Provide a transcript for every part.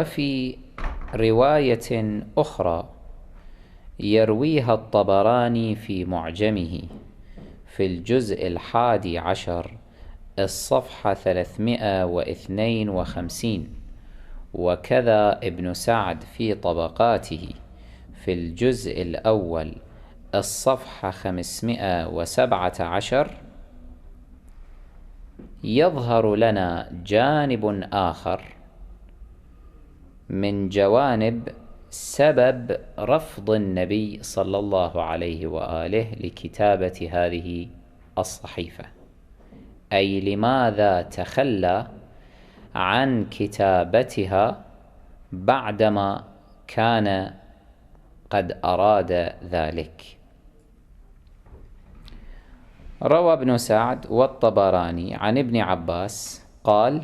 وفي رواية أخرى يرويها الطبراني في معجمه في الجزء 11 الصفحة 352، وكذا ابن سعد في طبقاته في الجزء الأول الصفحة 517، يظهر لنا جانب آخر من جوانب سبب رفض النبي صلى الله عليه وآله لكتابة هذه الصحيفة، أي لماذا تخلى عن كتابتها بعدما كان قد أراد ذلك. روى ابن سعد والطبراني عن ابن عباس قال: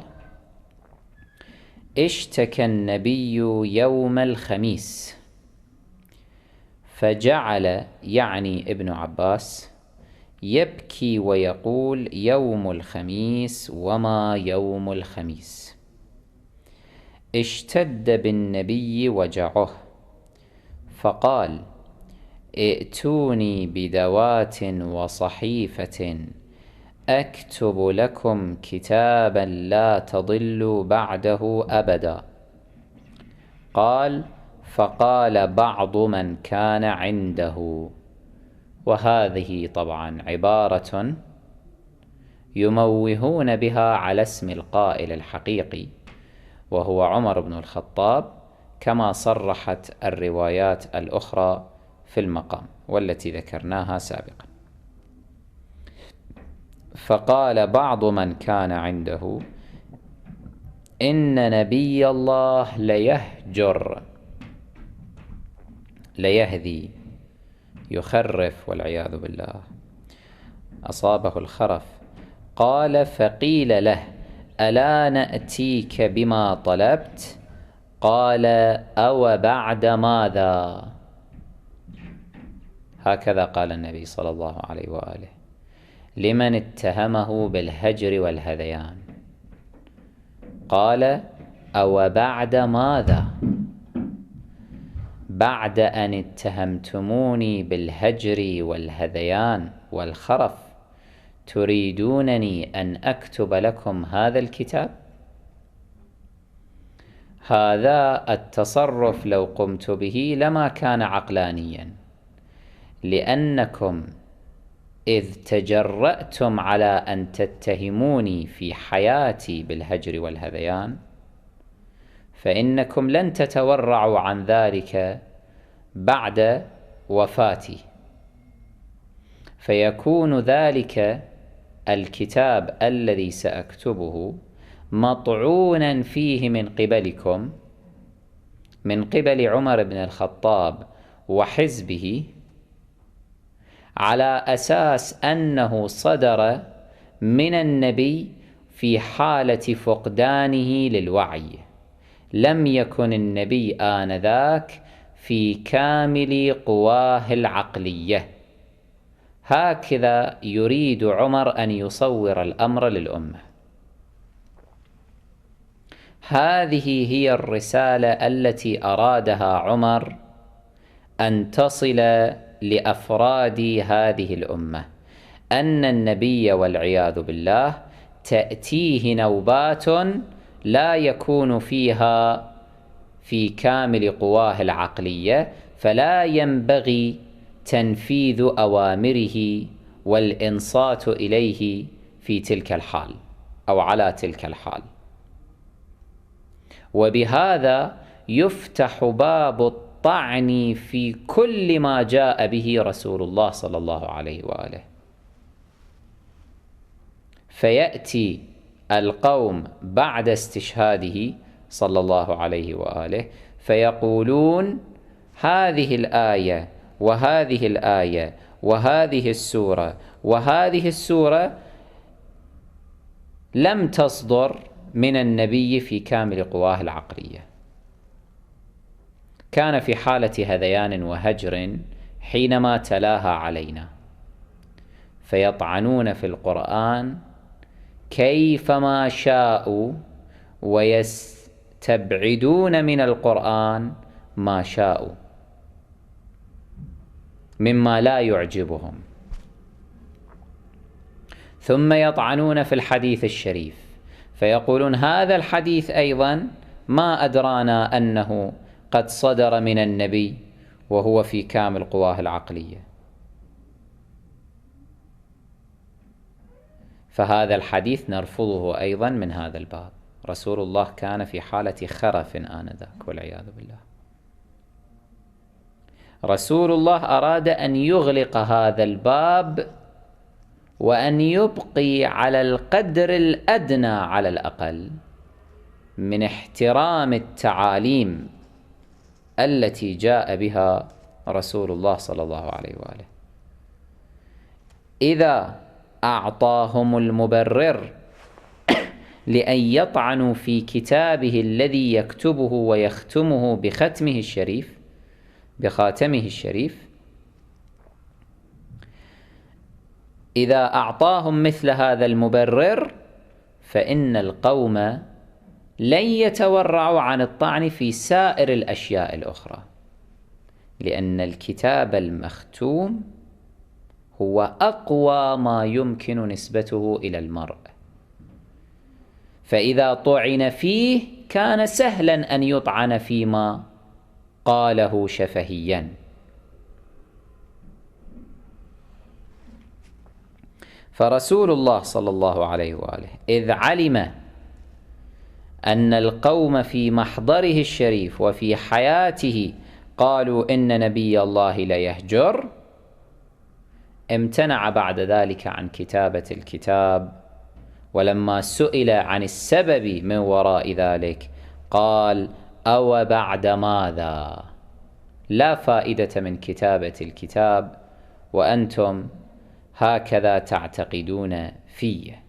اشتكى النبي يوم الخميس فجعل، يعني ابن عباس، يبكي ويقول: يوم الخميس وما يوم الخميس. اشتد بالنبي وجعه فقال: ائتوني بدوات وصحيفة أكتب لكم كتابا لا تضلوا بعده أبدا. قال: فقال بعض من كان عنده. وهذه طبعا عبارة يموهون بها على اسم القائل الحقيقي، وهو عمر بن الخطاب، كما صرحت الروايات الأخرى في المقام والتي ذكرناها سابقا. فقال بعض من كان عنده: إن نبي الله ليهجر، ليهذي، يخرف والعياذ بالله، أصابه الخرف. قال: فقيل له: ألا نأتيك بما طلبت؟ قال: أو بعد ماذا؟ هكذا قال النبي صلى الله عليه وآله لمن اتهمه بالهجر والهذيان. قال: أو بعد ماذا؟ بعد أن اتهمتموني بالهجر والهذيان والخرف تريدونني أن أكتب لكم هذا الكتاب؟ هذا التصرف لو قمت به لما كان عقلانيا، لأنكم إذ تجرأتم على أن تتهموني في حياتي بالهجر والهذيان فإنكم لن تتورعوا عن ذلك بعد وفاتي، فيكون ذلك الكتاب الذي سأكتبه مطعونا فيه من قبلكم، من قبل عمر بن الخطاب وحزبه، على أساس أنه صدر من النبي في حالة فقدانه للوعي، لم يكن النبي آنذاك في كامل قواه العقلية. هكذا يريد عمر أن يصور الأمر للأمة. هذه هي الرسالة التي أرادها عمر أن تصل لأفراد هذه الأمة، أن النبي والعياذ بالله تأتيه نوبات لا يكون فيها في كامل قواه العقلية، فلا ينبغي تنفيذ أوامره والإنصات إليه في تلك الحال أو على تلك الحال. وبهذا يفتح باب الطعن في كل ما جاء به رسول الله صلى الله عليه وآله. فيأتي القوم بعد استشهاده صلى الله عليه وآله فيقولون: هذه الآية وهذه الآية وهذه السورة وهذه السورة لم تصدر من النبي في كامل قواه العقلية، كان في حالة هذيان وهجر حينما تلاها علينا. فيطعنون في القرآن كيفما شاءوا تبعدون من القرآن ما شاءوا مما لا يعجبهم، ثم يطعنون في الحديث الشريف فيقولون هذا الحديث أيضا ما أدرانا أنه قد صدر من النبي وهو في كامل قواه العقلية. فهذا الحديث نرفضه أيضا من هذا الباب. رسول الله كان في حالة خرف آنذاك والعياذ بالله. رسول الله أراد أن يغلق هذا الباب وأن يبقي على القدر الأدنى على الأقل من احترام التعاليم التي جاء بها رسول الله صلى الله عليه وآله. إذا أعطاهم المبرر لأن يطعنوا في كتابه الذي يكتبه ويختمه بختمه الشريف بخاتمه الشريف، إذا أعطاهم مثل هذا المبرر فإن القوم لن يتورعوا عن الطعن في سائر الأشياء الأخرى، لأن الكتاب المختوم هو أقوى ما يمكن نسبته إلى المرء، فإذا طعن فيه كان سهلا أن يطعن فيما قاله شفهيا. فرسول الله صلى الله عليه وآله إذ علم أن القوم في محضره الشريف وفي حياته قالوا إن نبي الله ليهجر، امتنع بعد ذلك عن كتابة الكتاب. ولما سئل عن السبب من وراء ذلك قال: أو بعد ماذا؟ لا فائدة من كتابة الكتاب وأنتم هكذا تعتقدون فيه.